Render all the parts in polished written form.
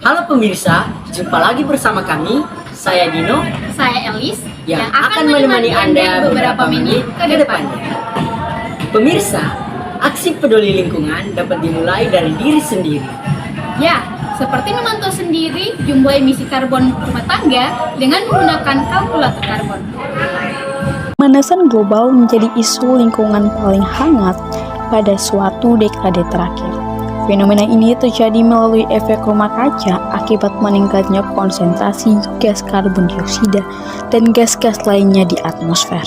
Halo pemirsa, jumpa lagi bersama kami, saya Dino, Saya Elis yang akan menemani Anda beberapa menit ke depannya. Pemirsa, aksi peduli lingkungan dapat dimulai dari diri sendiri. Ya, seperti memantau sendiri jumlah emisi karbon rumah tangga dengan menggunakan kalkulator karbon. Pemanasan global menjadi isu lingkungan paling hangat pada suatu dekade terakhir. Fenomena ini terjadi melalui efek rumah kaca akibat meningkatnya konsentrasi gas karbon dioksida dan gas-gas lainnya di atmosfer.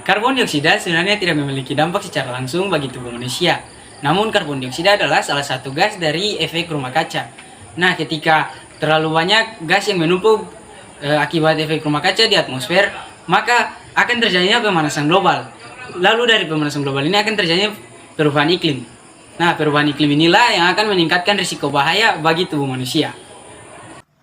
Karbon dioksida sebenarnya tidak memiliki dampak secara langsung bagi tubuh manusia. Namun karbon dioksida adalah salah satu gas dari efek rumah kaca. Nah, ketika terlalu banyak gas yang menumpuk akibat efek rumah kaca di atmosfer, maka akan terjadinya pemanasan global. Lalu dari pemanasan global ini akan terjadinya perubahan iklim. Nah, perubahan iklim inilah yang akan meningkatkan risiko bahaya bagi tubuh manusia.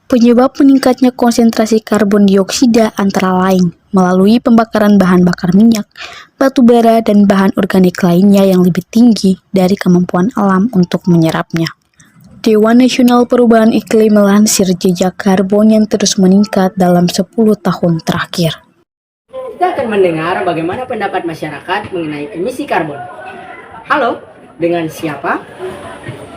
Penyebab meningkatnya konsentrasi karbon dioksida antara lain melalui pembakaran bahan bakar minyak, batu bara, dan bahan organik lainnya yang lebih tinggi dari kemampuan alam untuk menyerapnya. Dewan Nasional Perubahan Iklim melansir jejak karbon yang terus meningkat dalam 10 tahun terakhir. Kita akan mendengar bagaimana pendapat masyarakat mengenai emisi karbon. Halo, dengan siapa?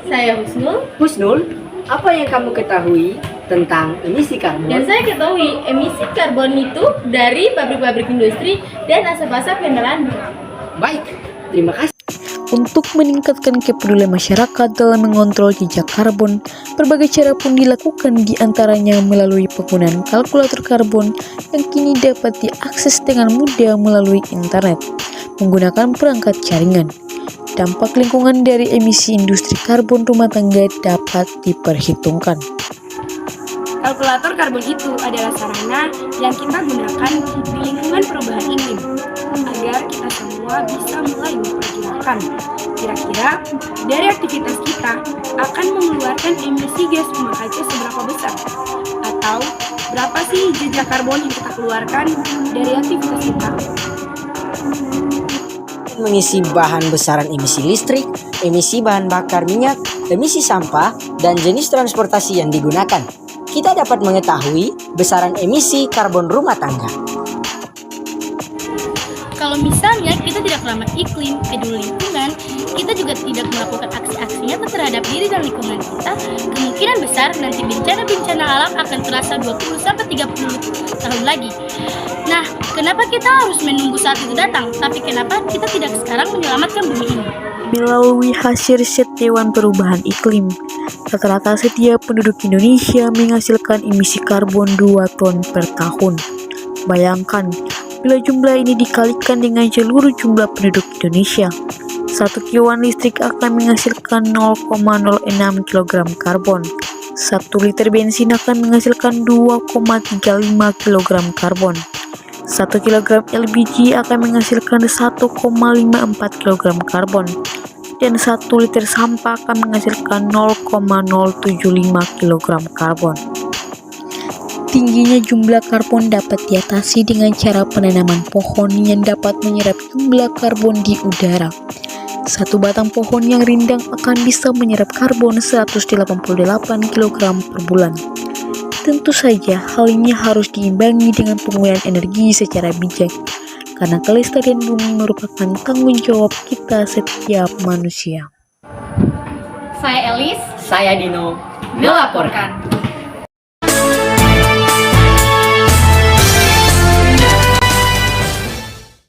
Saya Husnul, Husnul, apa yang kamu ketahui tentang emisi karbon? dan saya ketahui emisi karbon itu dari pabrik-pabrik industri dan asap-asap kendaraan. Baik, terima kasih. Untuk meningkatkan kepedulian masyarakat dalam mengontrol jejak karbon, berbagai cara pun dilakukan, di antaranya melalui penggunaan kalkulator karbon yang kini dapat diakses dengan mudah melalui internet, menggunakan perangkat jaringan. Dampak lingkungan dari emisi industri karbon rumah tangga dapat diperhitungkan. Kalkulator karbon itu adalah sarana yang kita gunakan di lingkungan perubahan iklim agar kita semua bisa mulai memperkirakan kira-kira dari aktivitas kita akan mengeluarkan emisi gas rumah kaca seberapa besar, atau berapa sih jejak karbon yang kita keluarkan dari aktivitas kita. Mengisi bahan besaran emisi listrik, emisi bahan bakar minyak, emisi sampah, dan jenis transportasi yang digunakan. Kita dapat mengetahui besaran emisi karbon rumah tangga. Kalau misalnya kita tidak ramah iklim, peduli lingkungan, kita juga tidak melakukan aksi-aksi nyata terhadap diri dan lingkungan kita, kemungkinan besar nanti bencana-bencana alam akan terasa 20-30 tahun lagi. Nah, kenapa kita harus menunggu saat itu datang? Tapi kenapa kita tidak sekarang menyelamatkan bumi ini? Melalui hasil riset Dewan Perubahan Iklim, rata-rata setiap penduduk Indonesia menghasilkan emisi karbon 2 ton per tahun. Bayangkan, bila jumlah ini dikalikan dengan seluruh jumlah penduduk Indonesia, 1 kilowatt listrik akan menghasilkan 0,06 kg karbon. 1 liter bensin akan menghasilkan 2,35 kg karbon. 1 kg LPG akan menghasilkan 1,54 kg karbon. Dan 1 liter sampah akan menghasilkan 0,075 kg karbon. Tingginya jumlah karbon dapat diatasi dengan cara penanaman pohon yang dapat menyerap jumlah karbon di udara. 1 batang pohon yang rindang akan bisa menyerap karbon 188 kg per bulan. Tentu saja hal ini harus diimbangi dengan penggunaan energi secara bijak, karena kelestarian bumi merupakan tanggung jawab kita setiap manusia. Saya Elis, Saya Dino, melaporkan.